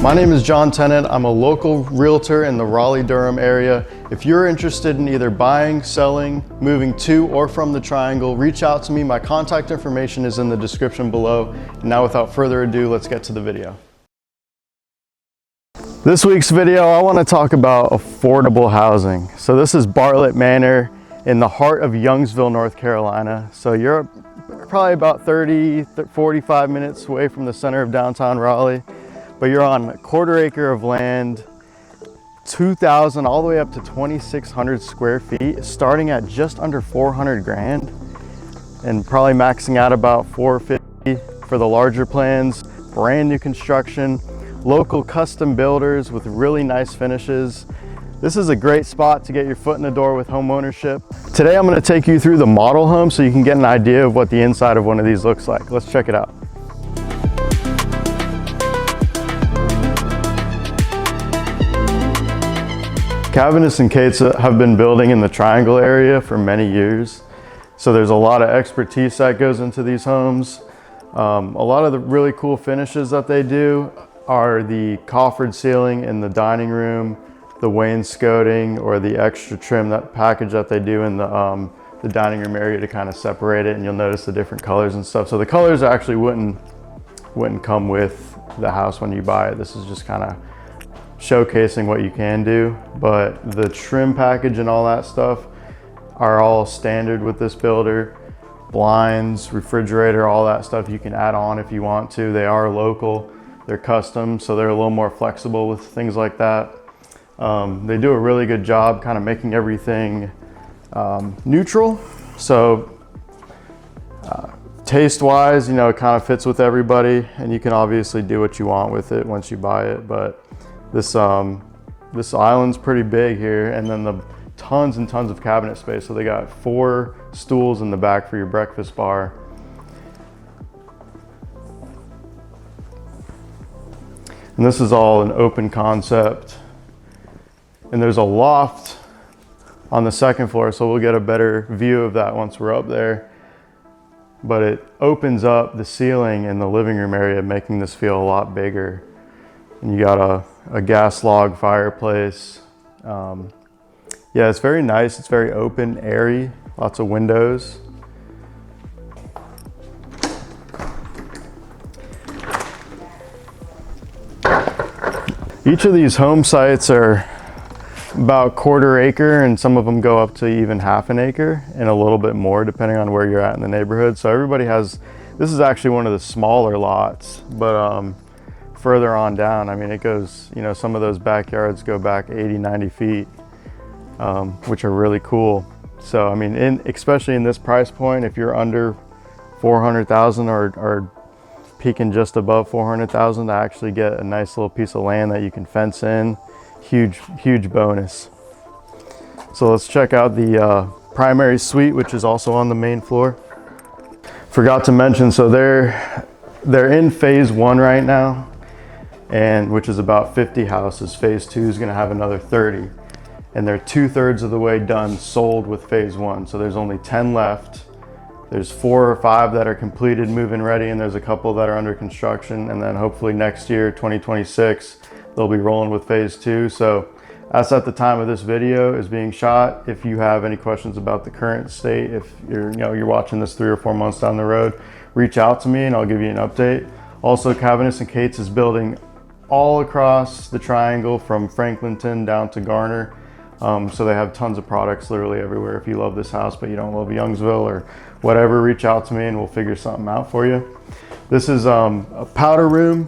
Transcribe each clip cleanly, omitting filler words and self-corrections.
My name is Jon Tennant. I'm a local realtor in the Raleigh-Durham area. If you're interested in either buying, selling, moving to or from the Triangle, reach out to me. My contact information is in the description below. Now without further ado, let's get to the video. This week's video, I want to talk about affordable housing. So this is Bartlett Manor in the heart of Youngsville, North Carolina. So you're probably about 45 minutes away from the center of downtown Raleigh. But you're on a quarter acre of land, 2,000 all the way up to 2,600 square feet, starting at just under 400 grand and probably maxing out about 450 for the larger plans. Brand new construction, local custom builders with really nice finishes. This is a great spot to get your foot in the door with home ownership. Today I'm going to take you through the model home so you can get an idea of what the inside of one of these looks like. Let's check it out. Caviness Cates have been building in the Triangle area for many years. So there's a lot of expertise that goes into these homes. A lot of the really cool finishes that they do are the coffered ceiling in the dining room, the wainscoting, or the extra trim, that package that they do in the dining room area to kind of separate it, and you'll notice the different colors and stuff. So the colors actually wouldn't come with the house when you buy it. This is just kind of showcasing what you can do, but the trim package and all that stuff are all standard with this builder. Blinds, refrigerator, all that stuff you can add on if you want to. They are local, they're custom, so they're a little more flexible with things like that. They do a really good job kind of making everything neutral. So taste wise, you know, it kind of fits with everybody, and you can obviously do what you want with it once you buy it. But this island's pretty big here, and then the tons and tons of cabinet space. So they got 4 stools in the back for your breakfast bar. And this is all an open concept. And there's a loft on the second floor, so we'll get a better view of that once we're up there. But it opens up the ceiling in the living room area, making this feel a lot bigger. And you got a gas log fireplace. Yeah, it's very nice. It's very open, airy, lots of windows. Each of these home sites are about quarter acre, and some of them go up to even half an acre and a little bit more depending on where you're at in the neighborhood. So everybody has, this is actually one of the smaller lots, but further on down, I mean, it goes, you know, some of those backyards go back 80, 90 feet, which are really cool. So, I mean, especially in this price point, if you're under 400,000 or peaking just above 400,000 to actually get a nice little piece of land that you can fence in, huge bonus. So let's check out the primary suite, which is also on the main floor. Forgot to mention, so they're in phase 1 right now, and which is about 50 houses. Phase 2 is going to have another 30, and they're 2/3 of the way done sold with phase 1. So there's only 10 left. There's 4 or 5 that are completed, move-in ready, and there's a couple that are under construction. And then hopefully next year, 2026, they'll be rolling with phase 2. So that's at the time of this video is being shot. If you have any questions about the current state, if you're watching this 3 or 4 months down the road, reach out to me and I'll give you an update. Also, Caviness Cates is building all across the Triangle from Franklinton down to Garner. So they have tons of products literally everywhere. If you love this house but you don't love Youngsville or whatever, reach out to me and we'll figure something out for you. This is a powder room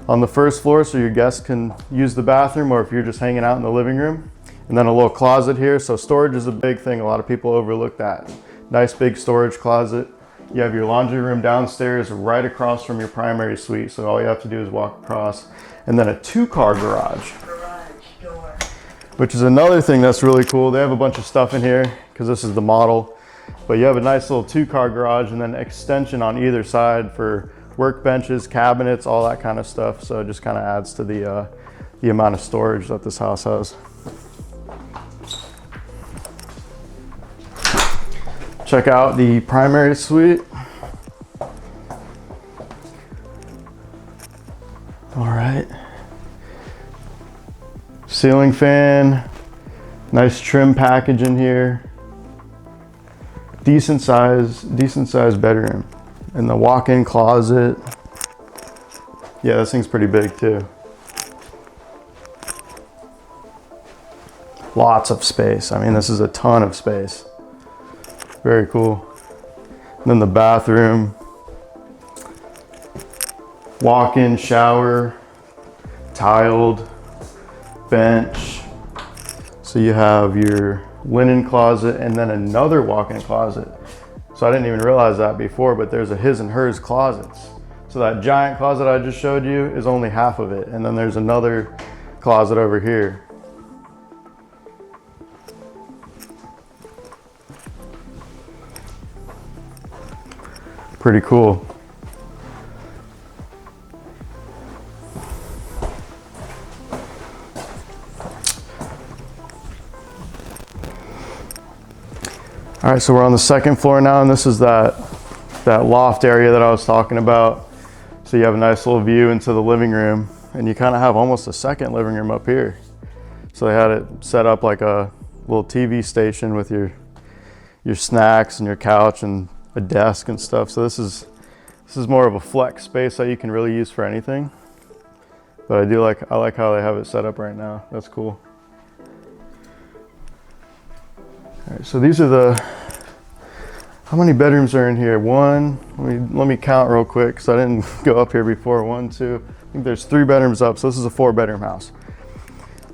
on the first floor, so your guests can use the bathroom, or if you're just hanging out in the living room. And then a little closet here. So storage is a big thing. A lot of people overlook that. Nice big storage closet. You have your laundry room downstairs right across from your primary suite. So all you have to do is walk across. And then a 2-car garage. Door. Which is another thing that's really cool. They have a bunch of stuff in here because this is the model. But you have a nice little 2-car garage and then extension on either side for workbenches, cabinets, all that kind of stuff. So it just kind of adds to the amount of storage that this house has. Check out the primary suite. All right, Ceiling fan, nice trim package in here. Decent size bedroom. And the walk-in closet. Yeah, this thing's pretty big too. Lots of space. I mean, this is a ton of space. Very cool. And then the bathroom. Walk-in shower, tiled, bench. So you have your linen closet and then another walk-in closet. So I didn't even realize that before, but there's a his and hers closets. So that giant closet I just showed you is only half of it. And then there's another closet over here. Pretty cool. All right, so we're on the second floor now, and this is that loft area that I was talking about. So you have a nice little view into the living room, and you kind of have almost a second living room up here. So they had it set up like a little TV station with your snacks and your couch and a desk and stuff. So this is more of a flex space that you can really use for anything. But I like how they have it set up right now. That's cool. All right, so these are how many bedrooms are in here? One, let me count real quick because I didn't go up here before. 1, 2, I think there's 3 bedrooms up. So this is a 4-bedroom house.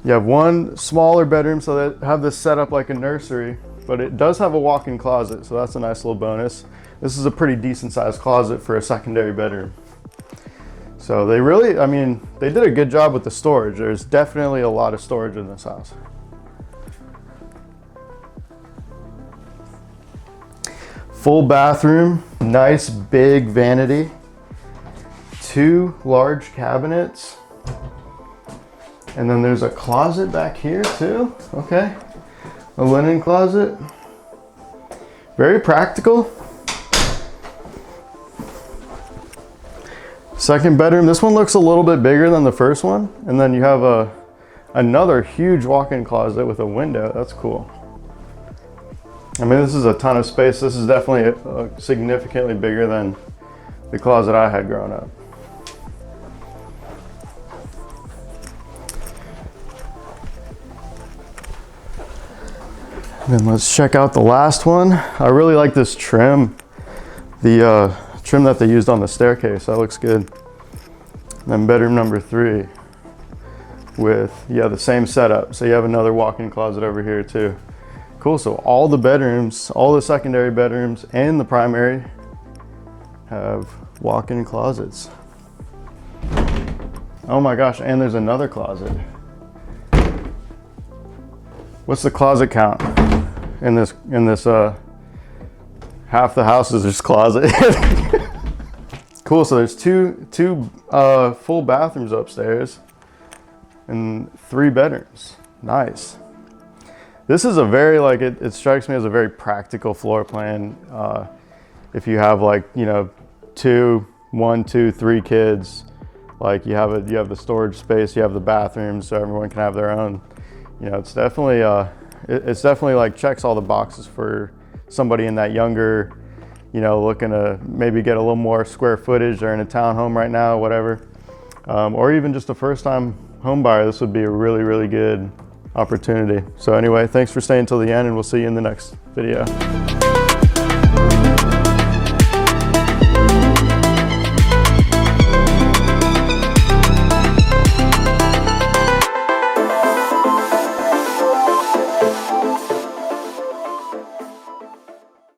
You have one smaller bedroom, so they have this set up like a nursery, but it does have a walk-in closet. So that's a nice little bonus. This is a pretty decent sized closet for a secondary bedroom. So they really, I mean, they did a good job with the storage. There's definitely a lot of storage in this house. Full bathroom, nice big vanity, 2 large cabinets, and then there's a closet back here too. Okay, a linen closet. Very practical. Second bedroom, this one looks a little bit bigger than the first one, and then you have another huge walk-in closet with a window. That's cool. I mean, this is a ton of space. This is definitely significantly bigger than the closet I had growing up. And then let's check out the last one. I really like this trim. The trim that they used on the staircase, that looks good. And then bedroom number 3 with, yeah, the same setup. So you have another walk-in closet over here too. Cool, so all the bedrooms, all the secondary bedrooms and the primary have walk-in closets. Oh my gosh, and there's another closet. What's the closet count in this half the house is just closet. Cool, so there's two full bathrooms upstairs and 3 bedrooms. Nice. This is a very, like, it strikes me as a very practical floor plan. If you have, like, you know, 1, 2, 3 kids, like you have the storage space, you have the bathrooms, so everyone can have their own. You know, it's definitely like checks all the boxes for somebody in that younger, you know, looking to maybe get a little more square footage. They're in a townhome right now, whatever, or even just a first-time home buyer. This would be a really, really good opportunity. So anyway, thanks for staying till the end, and we'll see you in the next video.